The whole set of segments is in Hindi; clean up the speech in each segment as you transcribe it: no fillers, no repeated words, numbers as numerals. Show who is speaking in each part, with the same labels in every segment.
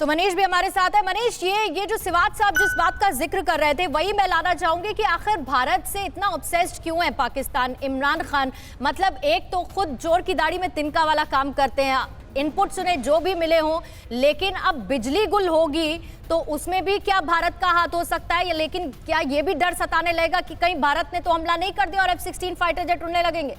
Speaker 1: तो मनीष भी हमारे साथ है। मनीष, ये जो सिवात साहब जिस बात का जिक्र कर रहे थे वही मैं लाना चाहूंगी कि आखिर भारत से इतना ऑब्सेस्ड क्यों है पाकिस्तान। इमरान खान मतलब एक तो खुद जोर की दाढ़ी में तिनका वाला काम करते हैं, इनपुट्स उन्हें जो भी मिले हों, लेकिन अब बिजली गुल होगी तो उसमें भी क्या भारत का हाथ हो सकता है? लेकिन क्या ये भी डर सताने लगेगा कि कहीं भारत ने तो हमला नहीं कर दिया और F-16 फाइटर जेट उड़ने लगेंगे?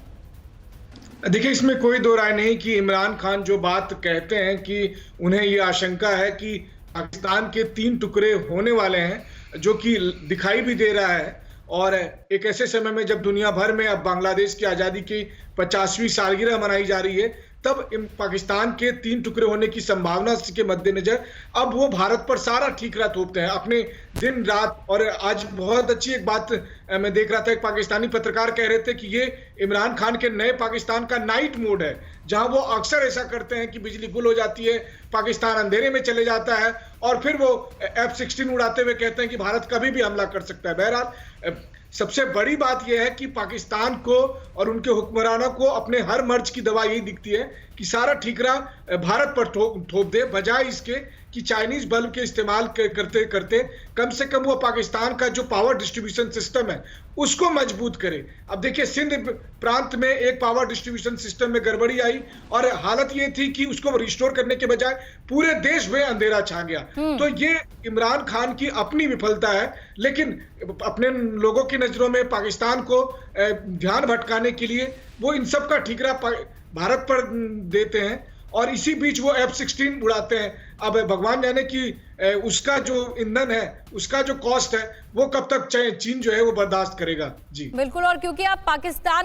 Speaker 2: देखिए, इसमें कोई दो राय नहीं कि इमरान खान जो बात कहते हैं कि उन्हें ये आशंका है कि पाकिस्तान के 3 टुकड़े होने वाले हैं, जो कि दिखाई भी दे रहा है। और एक ऐसे समय में जब दुनिया भर में अब बांग्लादेश की आज़ादी की 50वीं सालगिरह मनाई जा रही है, तब पाकिस्तान के 3 टुकड़े होने की संभावना के मद्देनजर अब वो भारत पर सारा ठीकरा थोपते हैं अपने दिन रात। और आज बहुत अच्छी एक बात मैं देख रहा था, एक पाकिस्तानी पत्रकार कह रहे थे कि ये इमरान खान के नए पाकिस्तान का नाइट मोड है, जहां वो अक्सर ऐसा करते हैं कि बिजली गुल हो जाती है, पाकिस्तान अंधेरे में चले जाता है और फिर वो F-16 उड़ाते हुए कहते हैं कि भारत कभी भी हमला कर सकता है। बहरहाल सबसे बड़ी बात यह है कि पाकिस्तान को और उनके हुक्मरानों को अपने हर मर्ज की दवा यही दिखती है कि सारा ठीकरा भारत पर थोप दे, बजाय इसके कि चाइनीज बल के इस्तेमाल करते करते कम से कम वो पाकिस्तान का जो पावर डिस्ट्रीब्यूशन सिस्टम है उसको मजबूत करे। अब देखिए, सिंध प्रांत में एक पावर डिस्ट्रीब्यूशन सिस्टम में गड़बड़ी आई और हालत ये थी कि उसको रिस्टोर करने के बजाय पूरे देश में अंधेरा छा गया। तो ये इमरान खान की अपनी विफलता है, लेकिन अपने लोगों की नजरों में पाकिस्तान को ध्यान भटकाने के लिए वो इन सब का ठीकरा भारत पर देते हैं और इसी बीच वो F-16 उड़ाते हैं। अब भगवान जाने कि उसका जो ईंधन है, उसका जो कॉस्ट है, वो कब तक चीन जो है वो बर्दाश्त करेगा। जी
Speaker 1: बिल्कुल। और क्योंकि आप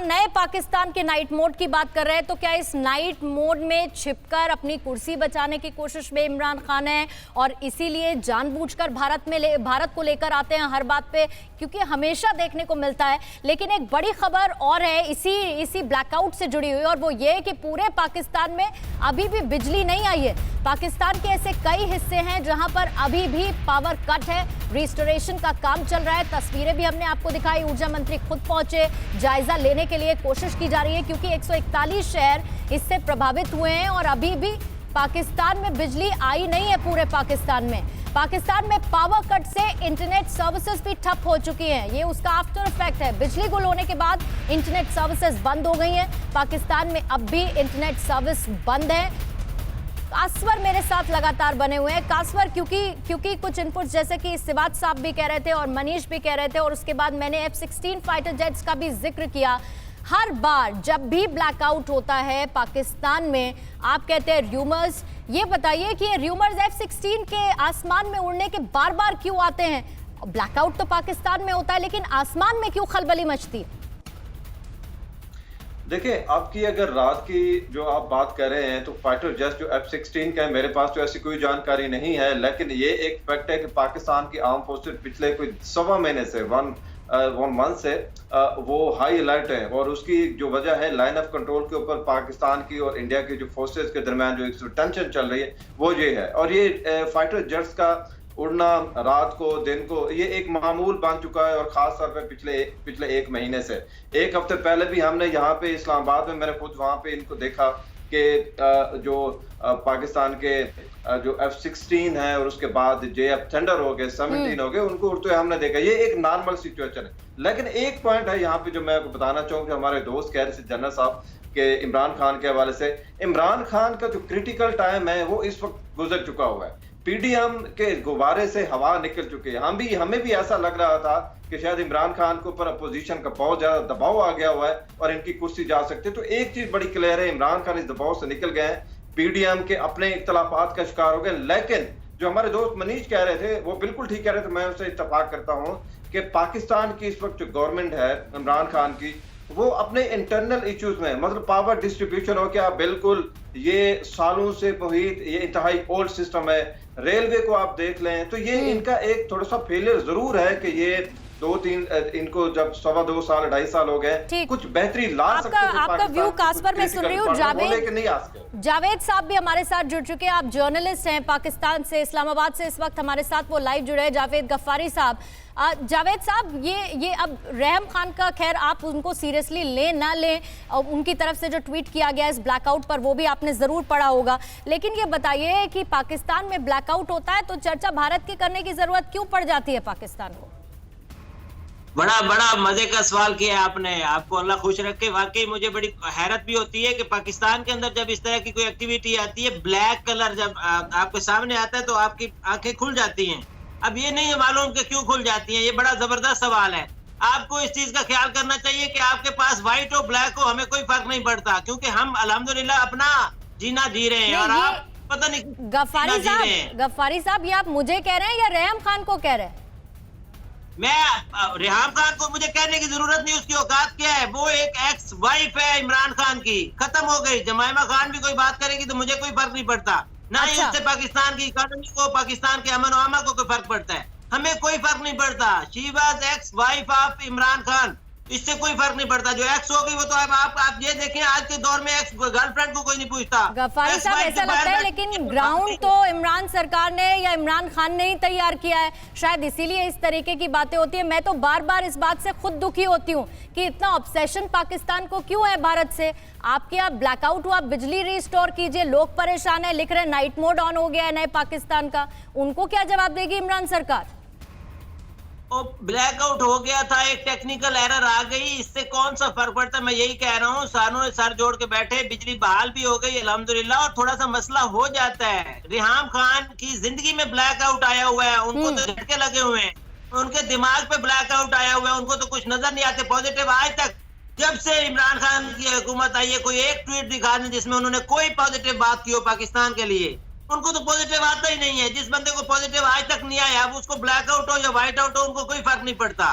Speaker 1: नए पाकिस्तान के नाइट मोड की बात कर रहे हैं, तो क्या इस नाइट मोड में छिपकर अपनी कुर्सी बचाने की कोशिश में इमरान खान है और इसीलिए जानबूझकर भारत को लेकर आते हैं हर बात पे, क्योंकि हमेशा देखने को मिलता है। लेकिन एक बड़ी खबर और है इसी ब्लैकआउट से जुड़ी हुई, और वो ये कि पूरे पाकिस्तान में अभी भी बिजली नहीं आई है। पाकिस्तान के ऐसे कई हिस्से हैं जहां पर अभी भी पावर कट है, रिस्टोरेशन का काम चल रहा है। तस्वीरें भी हमने आपको दिखाई, ऊर्जा मंत्री खुद पहुंचे, जायजा लेने के लिए कोशिश की जा रही है, क्योंकि 141 शहर इससे प्रभावित हुए हैं और अभी भी पाकिस्तान में बिजली आई नहीं है। पूरे पाकिस्तान में पावर कट से इंटरनेट सर्विसेज भी ठप हो चुकी हैं। ये उसका आफ्टर इफेक्ट है। बिजली गुल होने के बाद इंटरनेट सर्विसेज बंद हो गई हैं। पाकिस्तान में अब भी इंटरनेट सर्विस बंद है। कासवर मेरे साथ लगातार बने हुए हैं। कासवर, क्योंकि कुछ इनपुट्स जैसे कि सिवात साहब भी कह रहे थे और मनीष भी कह रहे थे, और उसके बाद मैंने F-16 फाइटर जेट्स का भी जिक्र किया। हर बार जब भी ब्लैकआउट होता है पाकिस्तान में, आप कहते हैं र्यूमर्स। ये बताइए कि ये र्यूमर्स F-16 के आसमान में उड़ने के बार बार क्यों आते हैं? ब्लैकआउट तो पाकिस्तान में होता है, लेकिन आसमान में क्यों खलबली मचती है?
Speaker 3: देखिए, आपकी अगर रात की जो आप बात कर रहे हैं तो फाइटर जेट जो F-16 का है, मेरे पास तो ऐसी कोई जानकारी नहीं है, लेकिन ये एक फैक्ट है कि पाकिस्तान की आर्म फोर्सेस पिछले कोई 1.25 महीने से 1 मंथ से वो हाई अलर्ट है। और उसकी जो वजह है, लाइन ऑफ कंट्रोल के ऊपर पाकिस्तान की और इंडिया की जो फोर्सेस के दरमियान जो एक टेंशन चल रही है वो ये है। और ये फाइटर जेट्स का उड़ना रात को दिन को ये एक मामूल बन चुका है, और खास तौर पे पिछले 1 महीने से। 1 हफ्ते पहले भी हमने यहाँ पे इस्लामाबाद में, मैंने खुद वहाँ पे इनको देखा कि जो पाकिस्तान के जो F-16 है और उसके बाद JF थंडर हो गए, 17 हो गए, उनको उड़ते हुए हमने देखा। ये एक नॉर्मल सिचुएशन है। लेकिन एक पॉइंट है यहाँ पे जो मैं आपको बताना चाहूँ, हमारे दोस्त कह रहे थे जनरल साहब के इमरान खान के हवाले से, इमरान खान का जो क्रिटिकल टाइम है वो इस वक्त गुजर चुका हुआ है। PDM के गुब्बारे से हवा निकल चुकी है। हमें भी ऐसा लग रहा था कि शायद इमरान खान के ऊपर अपोजिशन का बहुत ज्यादा दबाव आ गया हुआ है और इनकी कुर्सी जा सकती है। तो एक चीज बड़ी क्लियर है, इमरान खान इस दबाव से निकल गए हैं, PDM के अपने इख्तलाफात का शिकार हो गए। लेकिन जो हमारे दोस्त मनीष कह रहे थे वो बिल्कुल ठीक कह रहे थे, मैं उससे इत्तेफाक करता हूँ कि पाकिस्तान की इस वक्त जो गवर्नमेंट है इमरान खान की, वो अपने इंटरनल इश्यूज में, मतलब पावर डिस्ट्रीब्यूशन हो गया, बिल्कुल ये सालों से मुहित, ये इंतहाई ओल्ड सिस्टम है। रेलवे को आप देख लें तो ये इनका एक थोड़ा सा फेलियर जरूर है कि ये 2-3 इनको जब 2.25 2.5 साल हो गए, कुछ बेहतरी ला सकते थे।
Speaker 1: आपका व्यू कासपर मैं सुन रही हूँ। जावेद साहब भी हमारे साथ जुड़ चुके हैं, आप जर्नलिस्ट हैं पाकिस्तान से, इस्लामाबाद से इस वक्त हमारे साथ वो लाइव जुड़े हैं, जावेद गफ्फारी साहब। जावेद साहब, ये अब रहम खान का, खैर आप उनको सीरियसली लें ना लें, उनकी तरफ से जो ट्वीट किया गया इस ब्लैकआउट पर वो भी आपने ज़रूर पढ़ा होगा, लेकिन ये बताइए कि पाकिस्तान में ब्लैकआउट होता है तो चर्चा भारत की करने की ज़रूरत क्यों पड़ जाती है पाकिस्तान को?
Speaker 4: बड़ा मजे का सवाल किया आपने, आपको अल्लाह खुश रखे। वाकई मुझे बड़ी हैरत भी होती है कि पाकिस्तान के अंदर जब इस तरह की कोई एक्टिविटी आती है, ब्लैक कलर जब आपके सामने आता है तो आपकी आंखें खुल जाती हैं। अब ये नहीं है मालूम कि क्यों खुल जाती हैं, ये बड़ा जबरदस्त सवाल है। आपको इस चीज का ख्याल करना चाहिए कि आपके पास व्हाइट हो ब्लैक हो, हमें कोई फर्क नहीं पड़ता, क्योंकि हम अल्हम्दुलिल्लाह अपना जीना जी रहे हैं। और आप पता नहीं
Speaker 1: गफ्फारी साहब, ये आप मुझे कह रहे हैं या रहम खान को कह रहे हैं?
Speaker 4: मैं रेहाम खान को मुझे कहने की जरूरत नहीं, उसकी औकात क्या है, वो एक एक्स वाइफ है इमरान खान की, खत्म हो गई। जमाइमा खान भी कोई बात करेगी तो मुझे कोई फर्क नहीं पड़ता, ना ही उससे पाकिस्तान की इकोनॉमी को, पाकिस्तान के अमन और अमान को कोई फर्क पड़ता है। हमें कोई फर्क नहीं पड़ता। She was ex wife of Imran Khan, इससे कोई फर्क नहीं पड़ता। जो एक्स हो गई वो तो आप ये देखें, आज के दौर में एक्स गर्लफ्रेंड को कोई नहीं पूछता।
Speaker 1: गफ्फारी साहब, ऐसा लगता है लेकिन ग्राउंड तो इमरान सरकार ने या इमरान खान ने ही तैयार किया है, शायद इसीलिए इस तरीके की बातें होती है। मैं तो बार बार इस बात से खुद दुखी होती हूँ कि इतना ऑब्सेशन पाकिस्तान को क्यों है भारत से। आपके यहाँ ब्लैकआउट हुआ, बिजली रिस्टोर कीजिए, लोग परेशान है, लिख रहे नाइट मोड ऑन हो गया है नए पाकिस्तान का, उनको क्या जवाब देगी इमरान सरकार?
Speaker 4: ब्लैकआउट हो गया था, एक टेक्निकल एरर आ गई, इससे कौन सा फर्क पड़ता है। मैं यही कह रहा हूँ, सारों ने सर जोड़ के बैठे, बिजली बहाल भी हो गई अल्हम्दुलिल्लाह, और थोड़ा सा मसला हो जाता है। रेहाम खान की जिंदगी में ब्लैकआउट आया हुआ है, उनको तो झटके लगे हुए हैं, उनके दिमाग पे ब्लैकआउट आया हुआ है, उनको तो कुछ नजर नहीं आते पॉजिटिव। आज तक जब से इमरान खान की हुकूमत आई है, कोई एक ट्वीट दिखा दें जिसमें उन्होंने कोई पॉजिटिव बात की हो पाकिस्तान के लिए, उनको तो पॉजिटिव आता ही नहीं है। जिस बंदे को पॉजिटिव आज तक नहीं आया, अब उसको ब्लैकआउट हो या व्हाइट आउट हो, उनको कोई फर्क नहीं पड़ता।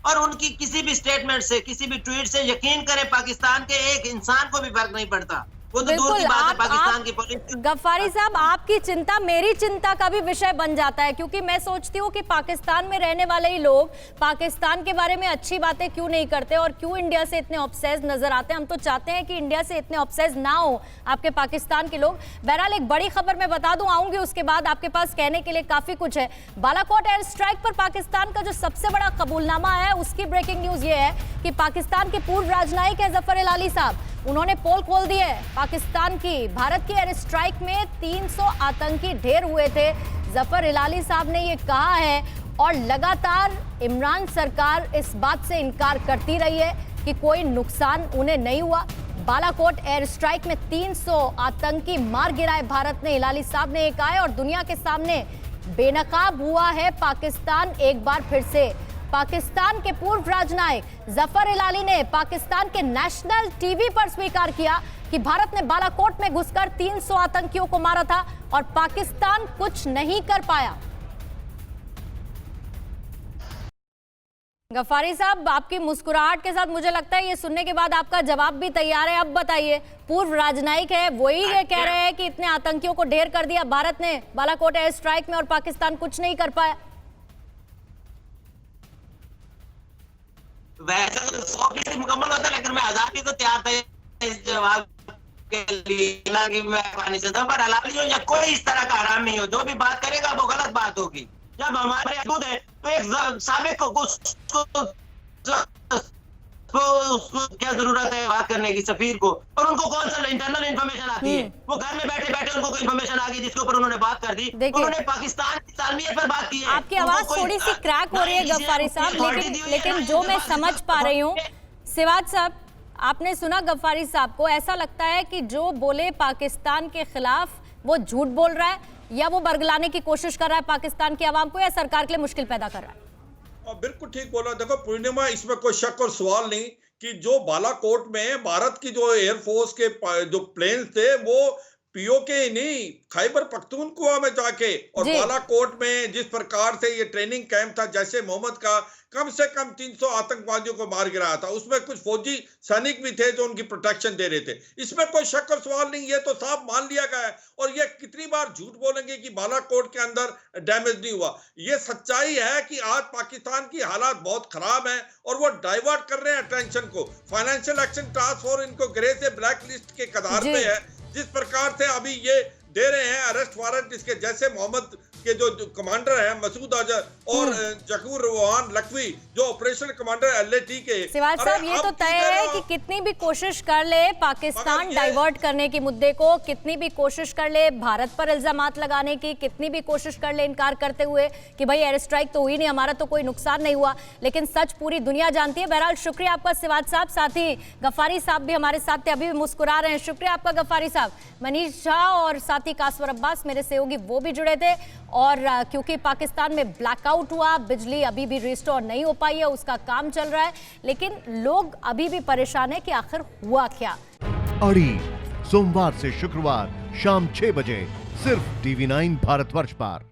Speaker 4: और उनकी किसी भी स्टेटमेंट से, किसी भी ट्वीट से यकीन करें, पाकिस्तान के एक इंसान को भी फर्क नहीं पड़ता। वो तो दूर की बात है पाकिस्तान की पॉलिटिक्स।
Speaker 1: गफ्फारी साहब, आपकी चिंता मेरी चिंता का भी विषय बन जाता है, क्योंकि मैं सोचती हूँ कि पाकिस्तान में रहने वाले ही लोग पाकिस्तान के बारे में अच्छी बातें क्यों नहीं करते और क्यों इंडिया से इतने ऑब्सेस्ड नजर आते हैं। हम तो चाहते हैं कि इंडिया से इतने ऑब्सेस्ड ना हो आपके पाकिस्तान के लोग। बहरहाल एक बड़ी खबर मैं बता दूं, आऊंगी उसके बाद, आपके पास कहने के लिए काफी कुछ है। बालाकोट एयर स्ट्राइक पर पाकिस्तान का जो सबसे बड़ा कबूलनामा है, उसकी ब्रेकिंग न्यूज ये है कि पाकिस्तान के पूर्व राजनयिक है जफर इलाली साहब, उन्होंने पोल खोल दी है पाकिस्तान की। भारत की एयर स्ट्राइक में 300 आतंकी ढेर हुए थे, जफर इलाली साहब ने ये कहा है, और लगातार इमरान सरकार इस बात से इनकार करती रही है कि कोई नुकसान उन्हें नहीं हुआ। बालाकोट एयर स्ट्राइक में 300 आतंकी मार गिराए भारत ने, इलाली साहब ने ये कहा है, और दुनिया के सामने बेनकाब हुआ है पाकिस्तान एक बार फिर से। पाकिस्तान के पूर्व राजनयिक जफर इलाली ने पाकिस्तान के नेशनल टीवी पर स्वीकार किया कि भारत ने बालाकोट में घुसकर 300 आतंकियों को मारा था और पाकिस्तान कुछ नहीं कर पाया। गफ्फारी साहब, आपकी मुस्कुराहट के साथ मुझे लगता है ये सुनने के बाद आपका जवाब भी तैयार है। अब बताइए, पूर्व राजनयिक है, वही ये कह रहे हैं कि इतने आतंकियों को ढेर कर दिया भारत ने बालाकोट एयर स्ट्राइक में और पाकिस्तान कुछ नहीं कर पाया।
Speaker 4: वैसे तो 100% मुकम्मल होता, लेकिन मैं आजादी तो तैयार था इस जवाब के लिए कि मैं पानी से था, पर हलाली हो या कोई इस तरह का हराम नहीं हो, जो भी बात करेगा वो गलत बात होगी। जब हमारे हदूद है तो एक साबिक उसको क्या जरूरत है बात करने की, सफीर को, और उनको कौन सा इंटरनल इंफॉर्मेशन आती है? वो घर में बैठे बैठे उनको कोई इंफॉर्मेशन आ गई जिसके ऊपर उन्होंने बात कर दी, उन्होंने पाकिस्तान की सालमियत पर बात की है।
Speaker 1: आपकी आवाज थोड़ी सी क्रैक हो रही है गफ्फारी साहब, लेकिन जो मैं समझ पा रही हूँ, सिवाज साहब आपने सुना गफ्फारी साहब को, ऐसा लगता है कि जो बोले पाकिस्तान के खिलाफ वो झूठ बोल रहा है, या वो बरगलाने की कोशिश कर रहा है पाकिस्तान की आवाम को, या सरकार के लिए मुश्किल पैदा कर रहा है।
Speaker 5: बिल्कुल ठीक बोला। देखो पूर्णिमा, इसमें कोई शक और सवाल नहीं कि जो बालाकोट में भारत की जो एयरफोर्स के जो प्लेन थे वो पीओके ही नहीं, खैबर पख्तूनख्वा में जाके और
Speaker 1: जी।
Speaker 5: बालाकोट में जिस प्रकार से ये ट्रेनिंग कैंप था जैसे मोहम्मद का, कम से कम 300 आतंकवादियों को मार गिराया था। उसमें कुछ फौजी सैनिक भी थे जो उनकी प्रोटेक्शन दे रहे थे। इसमें कोई शक और सवाल नहीं, ये तो साफ मान लिया गया है। और ये कितनी बार झूठ बोलेंगे कि बालाकोट के अंदर डैमेज नहीं हुआ। ये सच्चाई है कि आज पाकिस्तान की हालात बहुत खराब है और वो डाइवर्ट कर रहे हैं अटेंशन को। फाइनेंशियल एक्शन टास्क फोर्स इनको ग्रे से ब्लैक लिस्ट के कगार पे है। जिस प्रकार से अभी ये दे रहे हैं अरेस्ट वारंट, जिसके जैसे मोहम्मद के जो कमांडर हैं मसूद अजहर और जकूर रवान लखवी जो ऑपरेशनल कमांडर एलएटी के।
Speaker 1: सिवाज साहब, ये तो तय है कि कितनी भी कोशिश कर ले पाकिस्तान डाइवर्ट करने की मुद्दे को, कितनी भी कोशिश कर ले भारत पर इल्जामात लगाने की, कितनी भी कोशिश कर ले इनकार करते हुए कि भाई एयर स्ट्राइक तो हुई नहीं, हमारा तो कोई नुकसान नहीं हुआ, लेकिन सच पूरी दुनिया जानती है। बहरहाल शुक्रिया आपका सिवाज साहब, साथ ही गफ्फारी साहब भी हमारे साथ थे, अभी भी मुस्कुरा रहे हैं। शुक्रिया आपका गफ्फारी साहब। मनीष झा और साथ ही कासवर अब्बास मेरे सहयोगी वो भी जुड़े थे। और क्योंकि पाकिस्तान में ब्लैकआउट हुआ, बिजली अभी भी रिस्टोर नहीं हो पाई है, उसका काम चल रहा है, लेकिन लोग अभी भी परेशान है कि आखिर हुआ क्या।
Speaker 6: अड़ी सोमवार से शुक्रवार शाम 6 बजे सिर्फ TV9 भारतवर्ष पर।